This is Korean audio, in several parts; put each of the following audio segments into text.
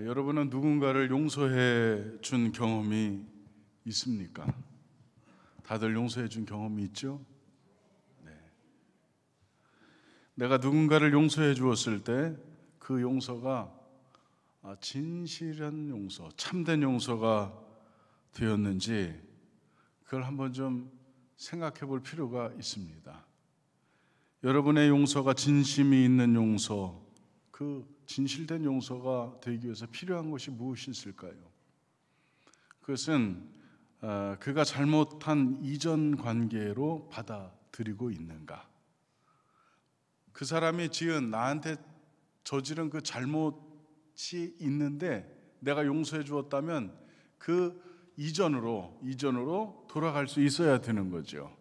여러분은 누군가를 용서해 준 경험이 있습니까? 다들 용서해 준 경험이 있죠? 네. 내가 누군가를 용서해 주었을 때 그 용서가 진실한 용서, 참된 용서가 되었는지 그걸 한번 좀 생각해 볼 필요가 있습니다. 여러분의 용서가 진심이 있는 용서, 그 진실된 용서가 되기 위해서 필요한 것이 무엇이 있을까요? 그것은 그가 잘못한 이전 관계로 받아들이고 있는가? 그 사람이 지은 나한테 저지른 그 잘못이 있는데 내가 용서해 주었다면 그 이전으로 돌아갈 수 있어야 되는 거죠.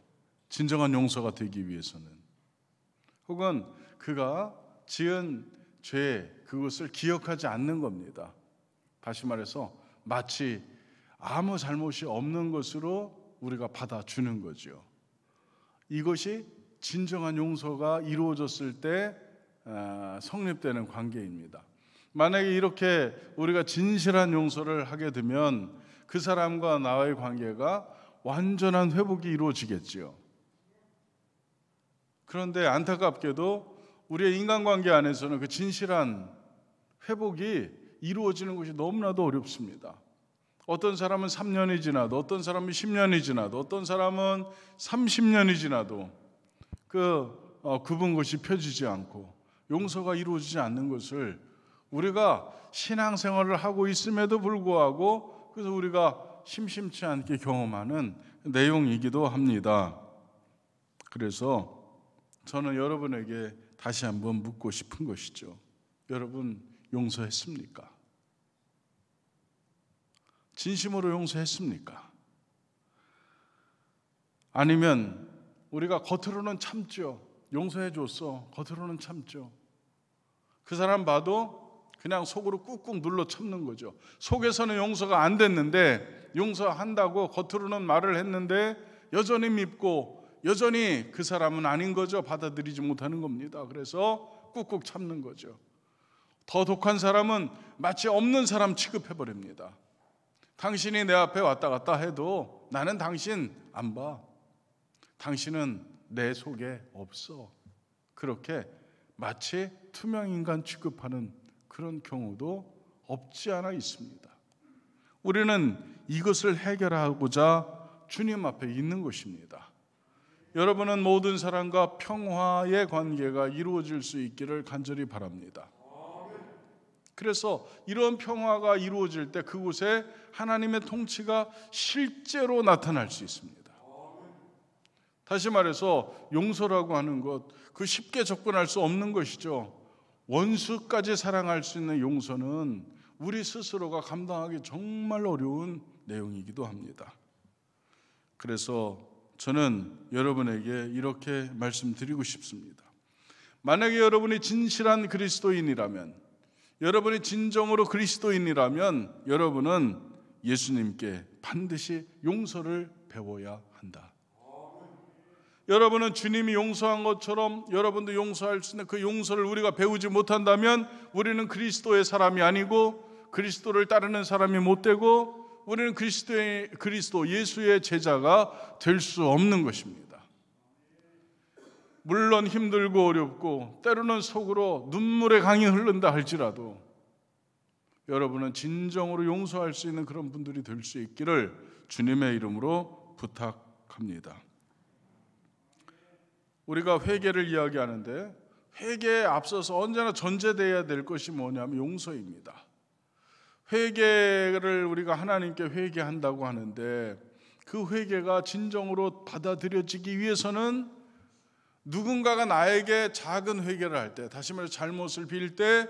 진정한 용서가 되기 위해서는. 혹은 그가 지은 죄, 그것을 기억하지 않는 겁니다. 다시 말해서 마치 아무 잘못이 없는 것으로 우리가 받아주는 거죠. 이것이 진정한 용서가 이루어졌을 때 성립되는 관계입니다. 만약에 이렇게 우리가 진실한 용서를 하게 되면 그 사람과 나의 관계가 완전한 회복이 이루어지겠죠. 그런데 안타깝게도 우리의 인간관계 안에서는 그 진실한 회복이 이루어지는 것이 너무나도 어렵습니다. 어떤 사람은 3년이 지나도, 어떤 사람은 10년이 지나도, 어떤 사람은 30년이 지나도 굽은 것이 펴지지 않고 용서가 이루어지지 않는 것을 우리가 신앙생활을 하고 있음에도 불구하고 그래서 우리가 심심치 않게 경험하는 내용이기도 합니다. 그래서 저는 여러분에게 다시 한번 묻고 싶은 것이죠. 여러분 용서했습니까? 진심으로 용서했습니까? 아니면 우리가 겉으로는 참죠. 용서해 줬어. 겉으로는 참죠. 그 사람 봐도 그냥 속으로 꾹꾹 눌러 참는 거죠. 속에서는 용서가 안 됐는데 용서한다고 겉으로는 말을 했는데 여전히 밉고 여전히 그 사람은 아닌 거죠. 받아들이지 못하는 겁니다. 그래서 꾹꾹 참는 거죠. 더 독한 사람은 마치 없는 사람 취급해버립니다. 당신이 내 앞에 왔다 갔다 해도 나는 당신 안 봐. 당신은 내 속에 없어. 그렇게 마치 투명인간 취급하는 그런 경우도 없지 않아 있습니다. 우리는 이것을 해결하고자 주님 앞에 있는 것입니다. 여러분은 모든 사람과 평화의 관계가 이루어질 수 있기를 간절히 바랍니다. 그래서 이런 평화가 이루어질 때 그곳에 하나님의 통치가 실제로 나타날 수 있습니다. 다시 말해서 용서라고 하는 것, 그 쉽게 접근할 수 없는 것이죠. 원수까지 사랑할 수 있는 용서는 우리 스스로가 감당하기 정말 어려운 내용이기도 합니다. 그래서 저는 여러분에게 이렇게 말씀드리고 싶습니다. 만약에 여러분이 진실한 그리스도인이라면, 여러분이 진정으로 그리스도인이라면 여러분은 예수님께 반드시 용서를 배워야 한다. 여러분은 주님이 용서한 것처럼 여러분도 용서할 수 있는 그 용서를 우리가 배우지 못한다면 우리는 그리스도의 사람이 아니고 그리스도를 따르는 사람이 못 되고 우리는 그리스도 예수의 제자가 될 수 없는 것입니다. 물론 힘들고 어렵고 때로는 속으로 눈물의 강이 흐른다 할지라도 여러분은 진정으로 용서할 수 있는 그런 분들이 될 수 있기를 주님의 이름으로 부탁합니다. 우리가 회개를 이야기하는데 회개에 앞서서 언제나 전제되어야 될 것이 뭐냐면 용서입니다. 회개를 우리가 하나님께 회개한다고 하는데 그 회개가 진정으로 받아들여지기 위해서는 누군가가 나에게 작은 회개를 할 때, 다시 말해서 잘못을 빌 때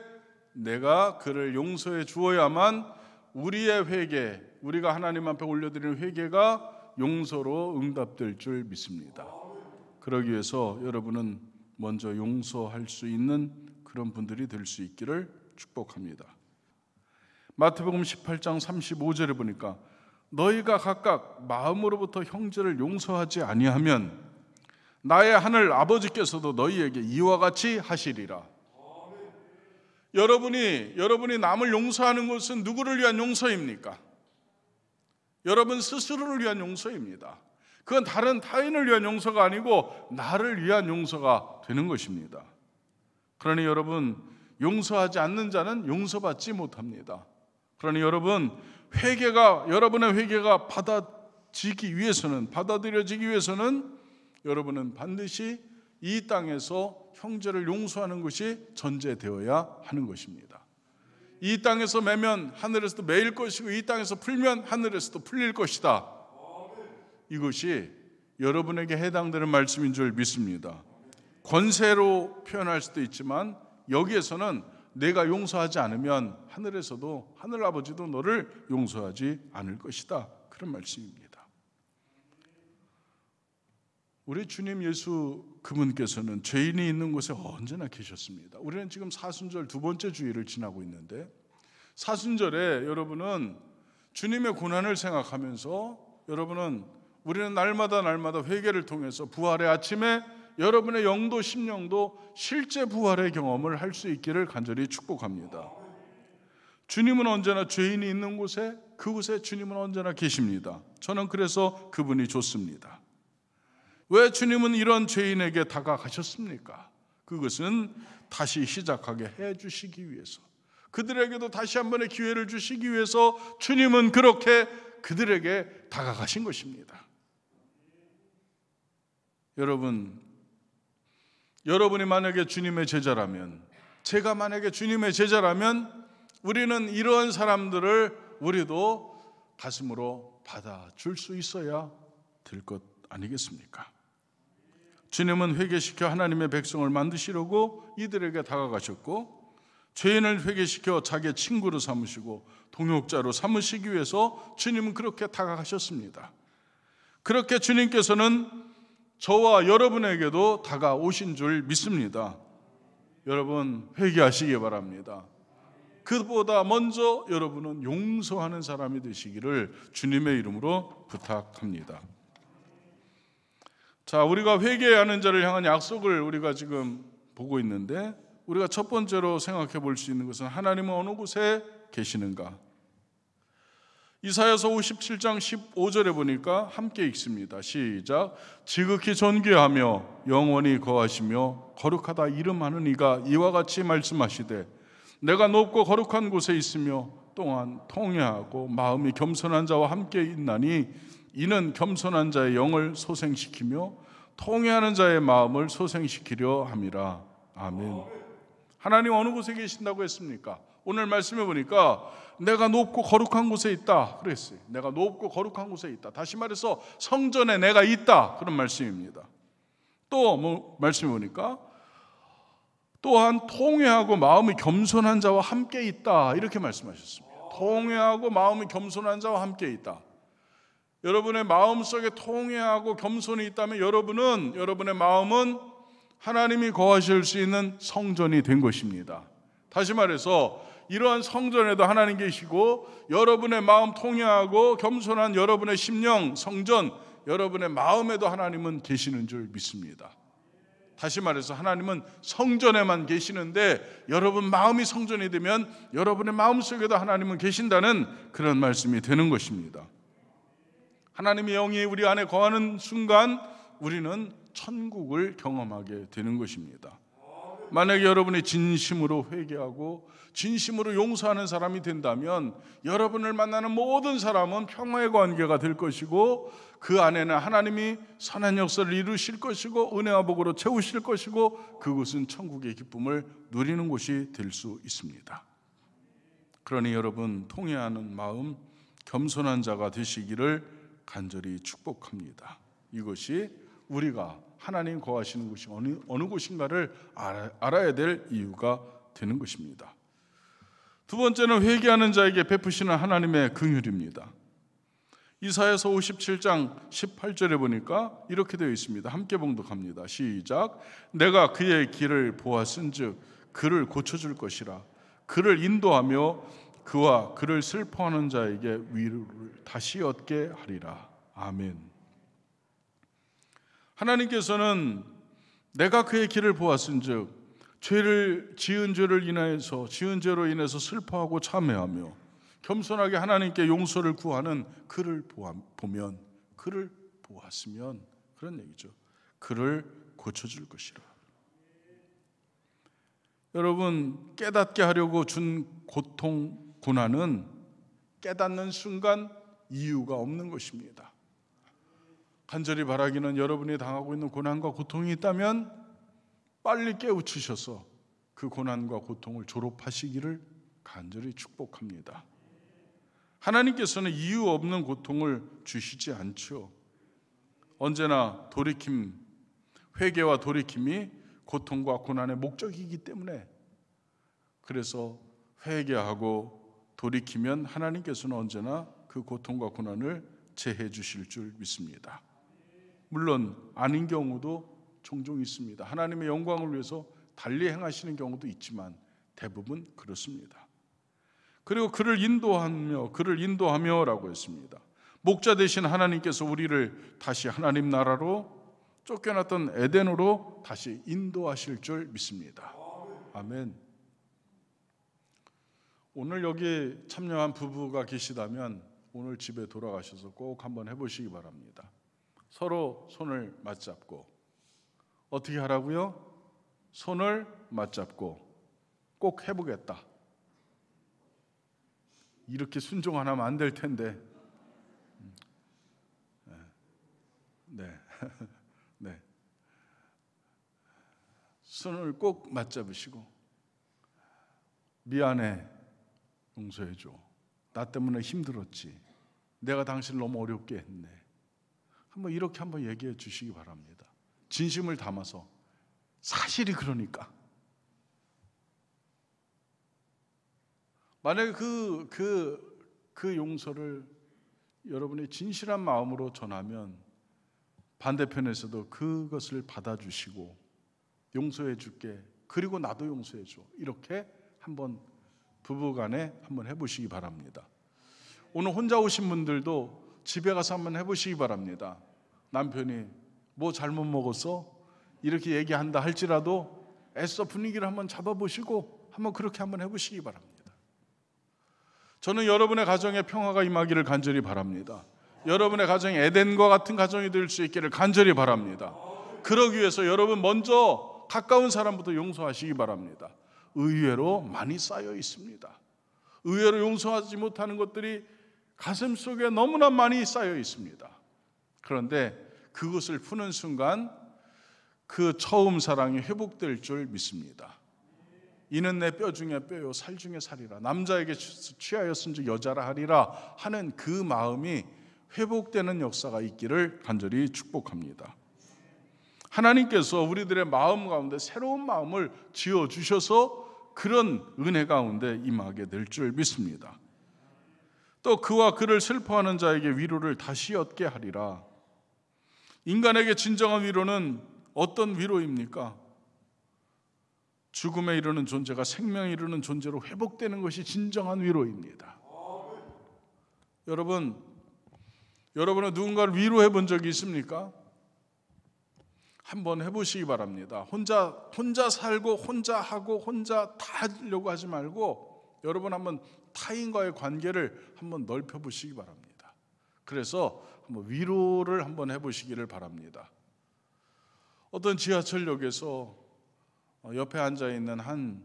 내가 그를 용서해 주어야만 우리의 회개, 우리가 하나님 앞에 올려드리는 회개가 용서로 응답될 줄 믿습니다. 그러기 위해서 여러분은 먼저 용서할 수 있는 그런 분들이 될 수 있기를 축복합니다. 마태복음 18장 35절에 보니까 너희가 각각 마음으로부터 형제를 용서하지 아니하면 나의 하늘 아버지께서도 너희에게 이와 같이 하시리라. 여러분이 남을 용서하는 것은 누구를 위한 용서입니까? 여러분 스스로를 위한 용서입니다. 그건 다른 타인을 위한 용서가 아니고 나를 위한 용서가 되는 것입니다. 그러니 여러분, 용서하지 않는 자는 용서받지 못합니다. 그러니 여러분의 회개가 받아들여지기 위해서는 여러분은 반드시 이 땅에서 형제를 용서하는 것이 전제되어야 하는 것입니다. 이 땅에서 매면 하늘에서도 매일 것이고 이 땅에서 풀면 하늘에서도 풀릴 것이다. 이것이 여러분에게 해당되는 말씀인 줄 믿습니다. 권세로 표현할 수도 있지만 여기에서는 내가 용서하지 않으면 하늘에서도 하늘 아버지도 너를 용서하지 않을 것이다. 그런 말씀입니다. 우리 주님 예수 그분께서는 죄인이 있는 곳에 언제나 계셨습니다. 우리는 지금 사순절 두 번째 주일을 지나고 있는데 사순절에 여러분은 주님의 고난을 생각하면서 우리는 날마다 회개를 통해서 부활의 아침에 여러분의 영도 심령도 실제 부활의 경험을 할 수 있기를 간절히 축복합니다. 주님은 언제나 죄인이 있는 곳에 그곳에 주님은 언제나 계십니다. 저는 그래서 그분이 좋습니다. 왜 주님은 이런 죄인에게 다가가셨습니까? 그것은 다시 시작하게 해주시기 위해서, 그들에게도 다시 한 번의 기회를 주시기 위해서 주님은 그렇게 그들에게 다가가신 것입니다. 여러분이 만약에 주님의 제자라면, 제가 만약에 주님의 제자라면 우리는 이러한 사람들을 우리도 가슴으로 받아줄 수 있어야 될 것 아니겠습니까? 주님은 회개시켜 하나님의 백성을 만드시려고 이들에게 다가가셨고, 죄인을 회개시켜 자기의 친구로 삼으시고 동역자로 삼으시기 위해서 주님은 그렇게 다가가셨습니다. 그렇게 주님께서는 저와 여러분에게도 다가오신 줄 믿습니다. 여러분 회개하시기 바랍니다. 그보다 먼저 여러분은 용서하는 사람이 되시기를 주님의 이름으로 부탁합니다. 자, 우리가 회개하는 자를 향한 약속을 우리가 지금 보고 있는데, 우리가 첫 번째로 생각해 볼 수 있는 것은 하나님은 어느 곳에 계시는가? 이사야서 57장 15절에 보니까 함께 읽습니다. 시작. 지극히 존귀하며 영원히 거하시며 거룩하다 이름하는 이가 이와 같이 말씀하시되 내가 높고 거룩한 곳에 있으며 또한 통회하고 마음이 겸손한 자와 함께 있나니 이는 겸손한 자의 영을 소생시키며 통회하는 자의 마음을 소생시키려 함이라. 아멘. 하나님 어느 곳에 계신다고 했습니까? 오늘 말씀해 보니까 내가 높고 거룩한 곳에 있다 그랬어요. 내가 높고 거룩한 곳에 있다. 다시 말해서 성전에 내가 있다, 그런 말씀입니다. 또 말씀해 보니까 또한 통회하고 마음이 겸손한 자와 함께 있다, 이렇게 말씀하셨습니다. 통회하고 마음이 겸손한 자와 함께 있다. 여러분의 마음속에 통회하고 겸손이 있다면 여러분의 마음은 하나님이 거하실 수 있는 성전이 된 것입니다. 다시 말해서 이러한 성전에도 하나님 계시고, 여러분의 마음 통회하고 겸손한 여러분의 심령 성전, 여러분의 마음에도 하나님은 계시는 줄 믿습니다. 다시 말해서 하나님은 성전에만 계시는데 여러분 마음이 성전이 되면 여러분의 마음속에도 하나님은 계신다는 그런 말씀이 되는 것입니다. 하나님의 영이 우리 안에 거하는 순간 우리는 천국을 경험하게 되는 것입니다. 만약에 여러분이 진심으로 회개하고 진심으로 용서하는 사람이 된다면 여러분을 만나는 모든 사람은 평화의 관계가 될 것이고, 그 안에는 하나님이 선한 역사를 이루실 것이고 은혜와 복으로 채우실 것이고, 그곳은 천국의 기쁨을 누리는 곳이 될 수 있습니다. 그러니 여러분 통회하는 마음, 겸손한 자가 되시기를 간절히 축복합니다. 이것이 우리가 하나님 거하시는 곳이 어느 곳인가를 알아야 될 이유가 되는 것입니다. 두 번째는 회개하는 자에게 베푸시는 하나님의 긍휼입니다. 이사야서 57장 18절에 보니까 이렇게 되어 있습니다. 함께 봉독합니다. 시작. 내가 그의 길을 보았은즉 그를 고쳐줄 것이라. 그를 인도하며 그와 그를 슬퍼하는 자에게 위로를 다시 얻게 하리라. 아멘. 하나님께서는 내가 그의 길을 보았은즉 죄를 지은 죄로 인해서 슬퍼하고 참회하며 겸손하게 하나님께 용서를 구하는 그를 보면, 그를 보았으면, 그런 얘기죠. 그를 고쳐줄 것이라. 여러분, 깨닫게 하려고 준 고통, 고난은 깨닫는 순간 이유가 없는 것입니다. 간절히 바라기는 여러분이 당하고 있는 고난과 고통이 있다면 빨리 깨우치셔서 그 고난과 고통을 졸업하시기를 간절히 축복합니다. 하나님께서는 이유 없는 고통을 주시지 않죠. 언제나 돌이킴, 회개와 돌이킴이 고통과 고난의 목적이기 때문에, 그래서 회개하고 돌이키면 하나님께서는 언제나 그 고통과 고난을 제해 주실 줄 믿습니다. 물론 아닌 경우도 종종 있습니다. 하나님의 영광을 위해서 달리 행하시는 경우도 있지만 대부분 그렇습니다. 그리고 그를 인도하며라고 했습니다. 목자 되신 하나님께서 우리를 다시 하나님 나라로, 쫓겨났던 에덴으로 다시 인도하실 줄 믿습니다. 아멘. 오늘 여기 참여한 부부가 계시다면 오늘 집에 돌아가셔서 꼭 한번 해보시기 바랍니다. 서로 손을 맞잡고, 어떻게 하라고요? 손을 맞잡고 꼭 해보겠다. 이렇게 순종 안 하면 안 될 텐데. 네. 네. 손을 꼭 맞잡으시고, 미안해, 용서해줘. 나 때문에 힘들었지. 내가 당신을 너무 어렵게 했네. 이렇게 한번 얘기해 주시기 바랍니다. 진심을 담아서. 사실이 그러니까. 만약에 그 용서를 여러분의 진실한 마음으로 전하면 반대편에서도 그것을 받아주시고 용서해 줄게, 그리고 나도 용서해 줘, 이렇게 한번 부부간에 한번 해보시기 바랍니다. 오늘 혼자 오신 분들도 집에 가서 한번 해보시기 바랍니다. 남편이 뭐 잘못 먹었어? 이렇게 얘기한다 할지라도 애써 분위기를 한번 잡아보시고 한번 그렇게 한번 해보시기 바랍니다. 저는 여러분의 가정에 평화가 임하기를 간절히 바랍니다. 여러분의 가정이 에덴과 같은 가정이 될 수 있기를 간절히 바랍니다. 그러기 위해서 여러분 먼저 가까운 사람부터 용서하시기 바랍니다. 의외로 많이 쌓여 있습니다. 의외로 용서하지 못하는 것들이 가슴 속에 너무나 많이 쌓여 있습니다. 그런데 그것을 푸는 순간 그 처음 사랑이 회복될 줄 믿습니다. 이는 내 뼈 중에 뼈요 살 중에 살이라, 남자에게 취하였은즉 여자라 하리라 하는 그 마음이 회복되는 역사가 있기를 간절히 축복합니다. 하나님께서 우리들의 마음 가운데 새로운 마음을 지어주셔서 그런 은혜 가운데 임하게 될 줄 믿습니다. 또 그와 그를 슬퍼하는 자에게 위로를 다시 얻게 하리라. 인간에게 진정한 위로는 어떤 위로입니까? 죽음에 이르는 존재가 생명에 이르는 존재로 회복되는 것이 진정한 위로입니다. 여러분은 누군가를 위로해 본 적이 있습니까? 한번 해보시기 바랍니다. 혼자 살고 혼자 하고 혼자 다 하려고 하지 말고 여러분 한번 타인과의 관계를 한번 넓혀보시기 바랍니다. 그래서 한번 위로를 한번 해보시기를 바랍니다. 어떤 지하철역에서 옆에 앉아있는 한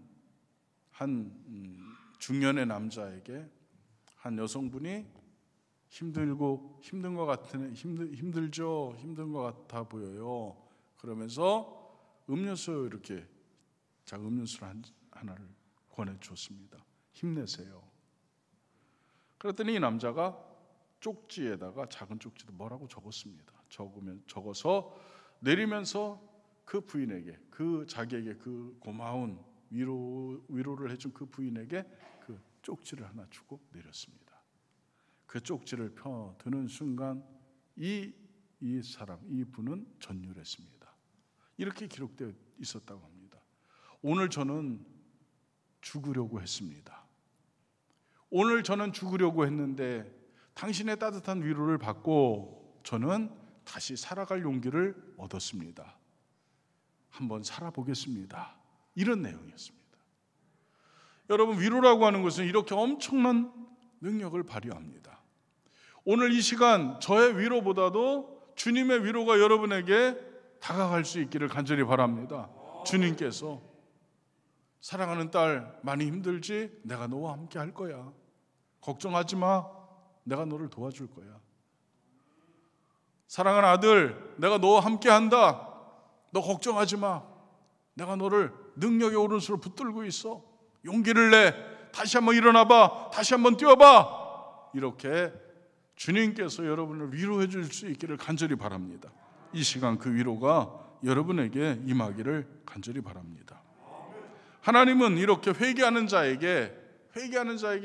중년의 남자에게 한 여성분이 힘든 것 같아 보여요. 그러면서 이렇게 작은 음료수를 하나를 권해줬습니다. 힘내세요. 그랬더니 이 남자가 쪽지에다가 작은 쪽지도 뭐라고 적었습니다. 적어서 내리면서 그 부인에게, 자기에게 그 고마운 위로를 해준 그 부인에게 그 쪽지를 하나 주고 내렸습니다. 그 쪽지를 펴드는 순간 이 분은 전율했습니다. 이렇게 기록되어 있었다고 합니다. 오늘 저는 죽으려고 했습니다. 오늘 저는 죽으려고 했는데 당신의 따뜻한 위로를 받고 저는 다시 살아갈 용기를 얻었습니다. 한번 살아보겠습니다. 이런 내용이었습니다. 여러분, 위로라고 하는 것은 이렇게 엄청난 능력을 발휘합니다. 오늘 이 시간 저의 위로보다도 주님의 위로가 여러분에게 다가갈 수 있기를 간절히 바랍니다. 주님께서 사랑하는 딸 많이 힘들지? 내가 너와 함께 할 거야. 걱정하지 마. 내가 너를 도와줄 거야. 사랑하는 아들, 내가 너와 함께 한다. 너 걱정하지 마. 내가 너를 능력의 오른손으로 붙들고 있어. 용기를 내. 다시 한번 일어나봐. 다시 한번 뛰어봐. 이렇게 주님께서 여러분을 위로해 줄 수 있기를 간절히 바랍니다. 이 시간 그 위로가 여러분에게 임하기를 간절히 바랍니다. 하나님은 이렇게 회개하는 자에게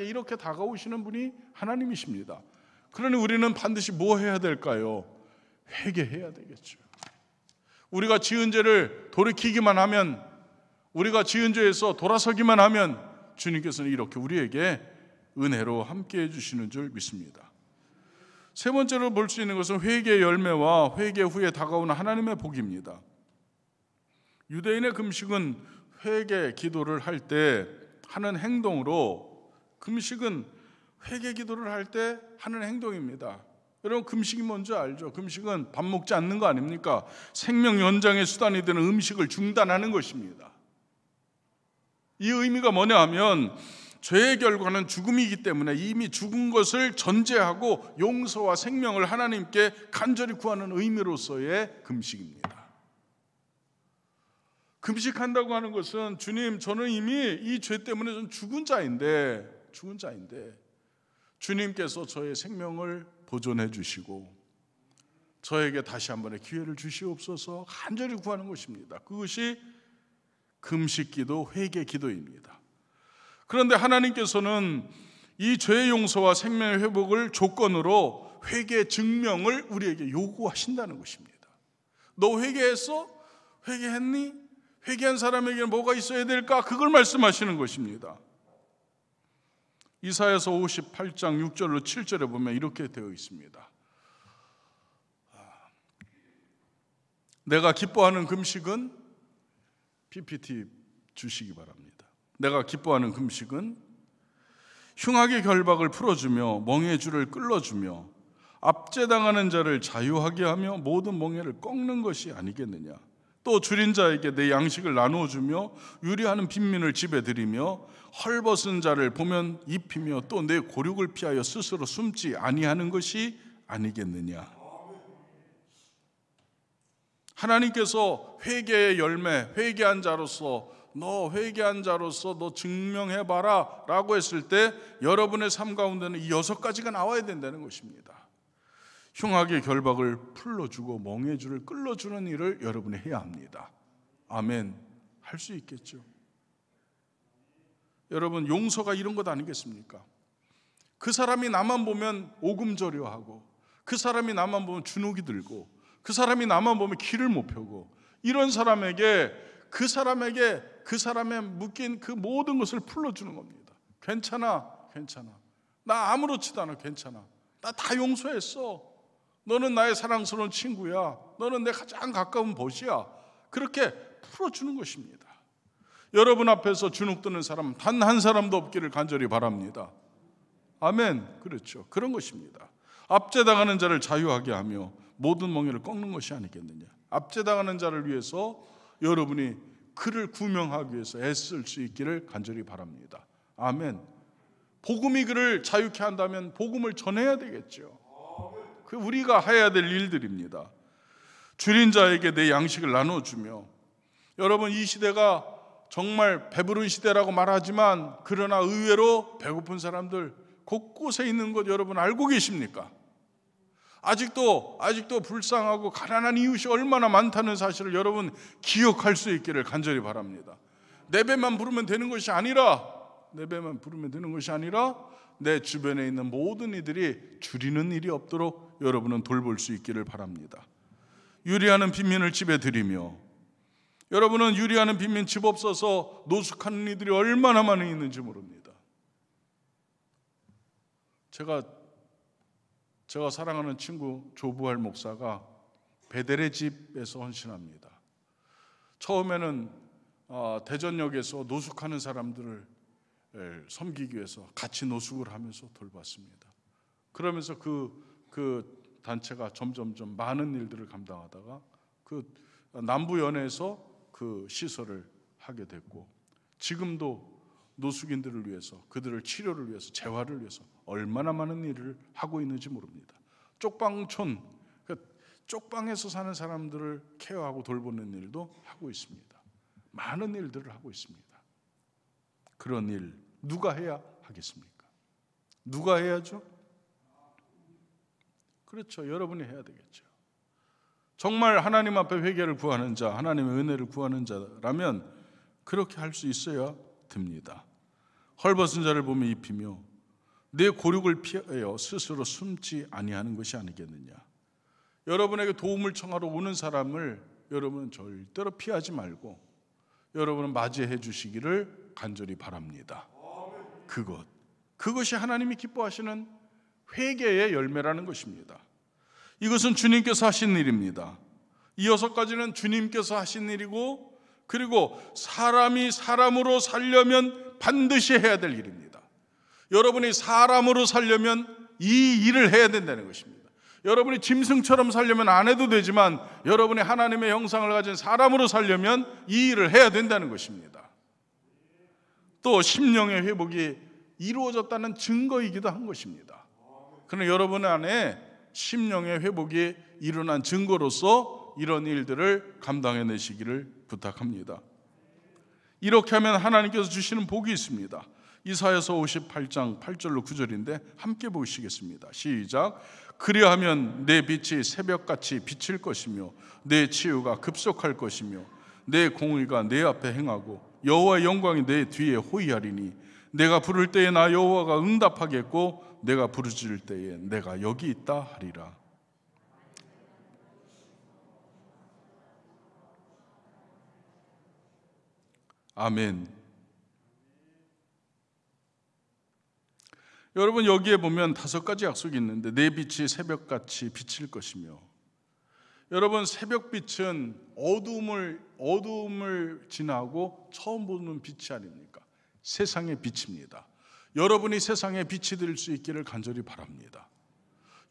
이렇게 다가오시는 분이 하나님이십니다. 그러니 우리는 반드시 뭐 해야 될까요? 회개해야 되겠죠. 우리가 지은 죄를 돌이키기만 하면, 우리가 지은 죄에서 돌아서기만 하면 주님께서는 이렇게 우리에게 은혜로 함께해 주시는 줄 믿습니다. 세 번째로 볼 수 있는 것은 회개의 열매와 회개 후에 다가오는 하나님의 복입니다. 유대인의 금식은 회개 기도를 할 때 하는 행동으로, 금식은 회개 기도를 할 때 하는 행동입니다. 여러분, 금식이 뭔지 알죠? 금식은 밥 먹지 않는 거 아닙니까? 생명 연장의 수단이 되는 음식을 중단하는 것입니다. 이 의미가 뭐냐 하면 죄의 결과는 죽음이기 때문에 이미 죽은 것을 전제하고 용서와 생명을 하나님께 간절히 구하는 의미로서의 금식입니다. 금식한다고 하는 것은, 주님, 저는 이미 이 죄 때문에 좀 죽은 자인데 주님께서 저의 생명을 보존해 주시고 저에게 다시 한 번의 기회를 주시옵소서 간절히 구하는 것입니다. 그것이 금식기도, 회개기도입니다. 그런데 하나님께서는 이 죄의 용서와 생명의 회복을 조건으로 회개 증명을 우리에게 요구하신다는 것입니다. 너 회개했어? 회개했니? 회개한 사람에게는 뭐가 있어야 될까? 그걸 말씀하시는 것입니다. 이사야서 58장 6절로 7절에 보면 이렇게 되어 있습니다. 내가 기뻐하는 금식은, PPT 주시기 바랍니다. 내가 기뻐하는 금식은 흉악의 결박을 풀어주며 멍에의 줄을 끌어주며 압제당하는 자를 자유하게 하며 모든 멍에를 꺾는 것이 아니겠느냐. 또 줄인 자에게 내 양식을 나누어 주며 유리하는 빈민을 집에 들이며 헐벗은 자를 보면 입히며 또 내 고륙을 피하여 스스로 숨지 아니하는 것이 아니겠느냐. 하나님께서 회개의 열매, 회개한 자로서 너 증명해봐라 라고 했을 때 여러분의 삶 가운데는 이 6가지가 나와야 된다는 것입니다. 흉악의 결박을 풀어주고 멍에의 줄을 끌어주는 일을 여러분이 해야 합니다. 아멘. 할 수 있겠죠. 여러분, 용서가 이런 것 아니겠습니까? 그 사람이 나만 보면 오금저려하고, 그 사람이 나만 보면 주눅이 들고, 그 사람이 나만 보면 길을 못 펴고, 이런 사람에게 그 사람의 묶인 그 모든 것을 풀어주는 겁니다. 괜찮아. 나 아무렇지도 않아. 괜찮아. 나 다 용서했어. 너는 나의 사랑스러운 친구야. 너는 내 가장 가까운 벗이야. 그렇게 풀어주는 것입니다. 여러분 앞에서 주눅 드는 사람 단 한 사람도 없기를 간절히 바랍니다. 아멘. 그렇죠. 그런 것입니다. 압제당하는 자를 자유하게 하며 모든 멍에를 꺾는 것이 아니겠느냐. 압제당하는 자를 위해서 여러분이 그를 구명하기 위해서 애쓸 수 있기를 간절히 바랍니다. 아멘. 복음이 그를 자유케 한다면 복음을 전해야 되겠죠. 그 우리가 해야 될 일들입니다. 줄인 자에게 내 양식을 나눠주며, 여러분, 이 시대가 정말 배부른 시대라고 말하지만 그러나 의외로 배고픈 사람들 곳곳에 있는 것 여러분 알고 계십니까? 아직도 불쌍하고 가난한 이웃이 얼마나 많다는 사실을 여러분 기억할 수 있기를 간절히 바랍니다. 내 배만 부르면 되는 것이 아니라 내 주변에 있는 모든 이들이 줄이는 일이 없도록 여러분은 돌볼 수 있기를 바랍니다. 유리하는 빈민을 집에 들이며, 여러분은 유리하는 빈민 집 없어서 노숙하는 이들이 얼마나 많이 있는지 모릅니다. 제가 사랑하는 친구 조부할 목사가 베델의 집에서 헌신합니다. 처음에는 대전역에서 노숙하는 사람들을 섬기기 위해서 같이 노숙을 하면서 돌봤습니다. 그러면서 그 단체가 점점점 많은 일들을 감당하다가 그 남부연에서 그 시설을 하게 됐고, 지금도 노숙인들을 위해서, 그들을 치료를 위해서, 재활을 위해서 얼마나 많은 일을 하고 있는지 모릅니다. 쪽방촌, 쪽방에서 사는 사람들을 케어하고 돌보는 일도 하고 있습니다. 많은 일들을 하고 있습니다. 그런 일 누가 해야 하겠습니까? 누가 해야죠? 그렇죠. 여러분이 해야 되겠죠. 정말 하나님 앞에 회개를 구하는 자, 하나님의 은혜를 구하는 자라면 그렇게 할 수 있어야 됩니다. 헐벗은 자를 보며 입히며 내 고륙을 피하여 스스로 숨지 아니하는 것이 아니겠느냐. 여러분에게 도움을 청하러 오는 사람을 여러분은 절대로 피하지 말고 여러분은 맞이해 주시기를 간절히 바랍니다. 그것이 하나님이 기뻐하시는 회개의 열매라는 것입니다. 이것은 주님께서 하신 일입니다. 이 6가지는 주님께서 하신 일이고, 그리고 사람이 사람으로 살려면 반드시 해야 될 일입니다. 여러분이 사람으로 살려면 이 일을 해야 된다는 것입니다. 여러분이 짐승처럼 살려면 안 해도 되지만 여러분이 하나님의 형상을 가진 사람으로 살려면 이 일을 해야 된다는 것입니다. 또 심령의 회복이 이루어졌다는 증거이기도 한 것입니다. 그러나 여러분 안에 심령의 회복이 일어난 증거로서 이런 일들을 감당해내시기를 부탁합니다. 이렇게 하면 하나님께서 주시는 복이 있습니다. 이사야서 58장 8절로 9절인데 함께 보시겠습니다. 시작. 그리하면 내 빛이 새벽같이 비칠 것이며 내 치유가 급속할 것이며 내 공의가 내 앞에 행하고 여호와의 영광이 내 뒤에 호위하리니 내가 부를 때에 나 여호와가 응답하겠고 내가 부르짖을 때에 내가 여기 있다 하리라. 아멘. 여러분, 여기에 보면 5가지 약속이 있는데 내 빛이 새벽같이 비칠 것이며, 여러분 새벽빛은 어두움을 지나고 처음 보는 빛이 아닙니까? 세상의 빛입니다. 여러분이 세상의 빛이 될 수 있기를 간절히 바랍니다.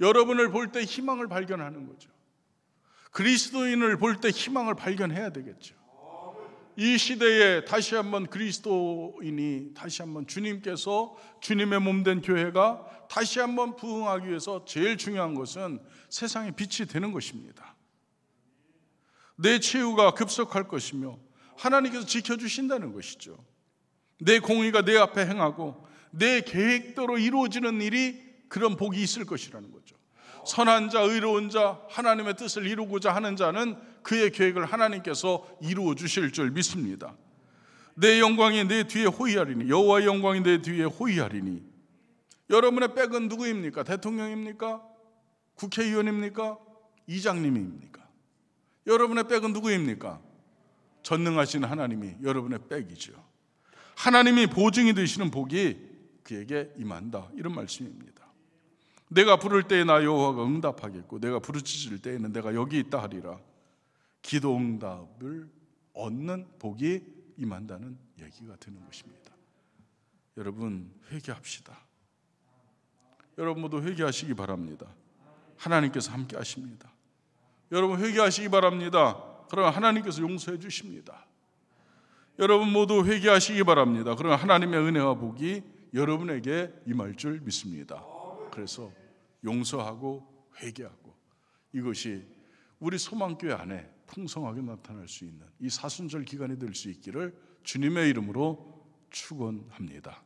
여러분을 볼 때 희망을 발견하는 거죠. 그리스도인을 볼 때 희망을 발견해야 되겠죠. 이 시대에 다시 한번 그리스도인이, 다시 한번 주님께서, 주님의 몸된 교회가 다시 한번 부흥하기 위해서 제일 중요한 것은 세상의 빛이 되는 것입니다. 내 치유가 급속할 것이며 하나님께서 지켜주신다는 것이죠. 내 공의가 내 앞에 행하고 내 계획대로 이루어지는 일이, 그런 복이 있을 것이라는 거죠. 선한 자, 의로운 자, 하나님의 뜻을 이루고자 하는 자는 그의 계획을 하나님께서 이루어 주실 줄 믿습니다. 내 영광이 내 뒤에 호위하리니, 여호와의 영광이 내 뒤에 호위하리니. 여러분의 백은 누구입니까? 대통령입니까? 국회의원입니까? 이장님입니까? 여러분의 백은 누구입니까? 전능하신 하나님이 여러분의 백이죠. 하나님이 보증이 되시는 복이 그에게 임한다, 이런 말씀입니다. 내가 부를 때에 나 여호와가 응답하겠고 내가 부르짖을 때에는 내가 여기 있다 하리라. 기도 응답을 얻는 복이 임한다는 얘기가 되는 것입니다. 여러분 회개합시다. 여러분 모두 회개하시기 바랍니다. 하나님께서 함께 하십니다. 여러분 회개하시기 바랍니다. 그러면 하나님께서 용서해 주십니다. 여러분 모두 회개하시기 바랍니다. 그러면 하나님의 은혜와 복이 여러분에게 임할 줄 믿습니다. 그래서 용서하고 회개하고, 이것이 우리 소망교회 안에 풍성하게 나타날 수 있는 이 사순절 기간이 될 수 있기를 주님의 이름으로 축원합니다.